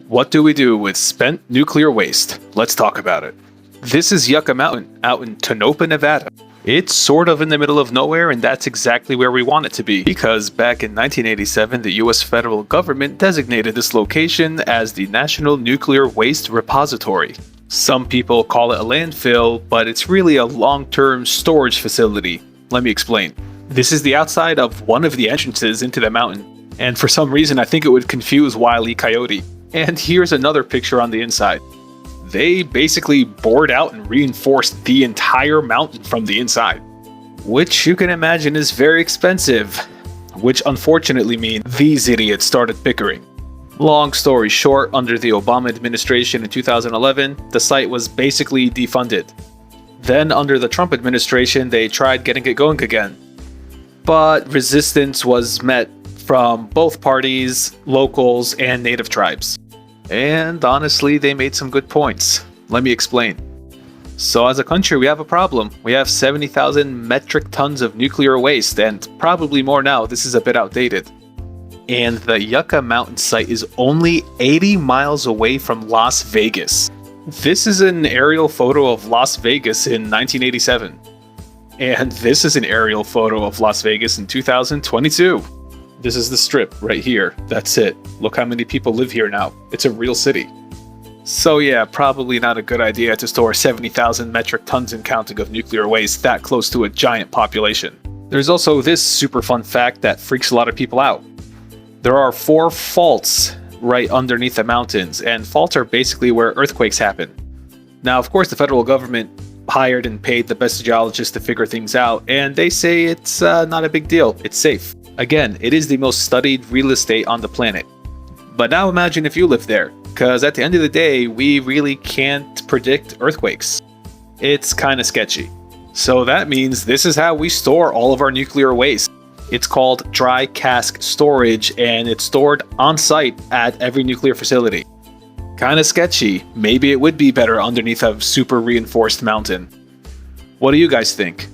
What do we do with spent nuclear waste? Let's talk about it. This is Yucca Mountain out in Tonopah, Nevada. It's sort of in the middle of nowhere, and that's exactly where we want it to be, because back in 1987, the US federal government designated this location as the National Nuclear Waste Repository. Some people call it a landfill, but it's really a long-term storage facility. Let me explain. This is the outside of one of the entrances into the mountain, and for some reason I think it would confuse Wile E. Coyote. And here's another picture on the inside. They basically bored out and reinforced the entire mountain from the inside, which you can imagine is very expensive, which unfortunately means these idiots started bickering. Long story short, under the Obama administration in 2011, the site was basically defunded. Then under the Trump administration, they tried getting it going again, but resistance was met from both parties, locals, and native tribes. And honestly, they made some good points. Let me explain. So as a country, we have a problem. We have 70,000 metric tons of nuclear waste, and probably more now. This is a bit outdated. And the Yucca Mountain site is only 80 miles away from Las Vegas. This is an aerial photo of Las Vegas in 1987. And this is an aerial photo of Las Vegas in 2022. This is the strip right here. That's it. Look how many people live here now. It's a real city. So yeah, probably not a good idea to store 70,000 metric tons and counting of nuclear waste that close to a giant population. There's also this super fun fact that freaks a lot of people out. There are 4 faults right underneath the mountains, and faults are basically where earthquakes happen. Now, of course, the federal government hired and paid the best geologists to figure things out, and they say it's not a big deal. It's safe. Again, it is the most studied real estate on the planet. But now imagine if you live there, because at the end of the day, we really can't predict earthquakes. It's kind of sketchy. So that means this is how we store all of our nuclear waste. It's called dry cask storage, and it's stored on site at every nuclear facility. Kind of sketchy. Maybe it would be better underneath a super reinforced mountain. What do you guys think?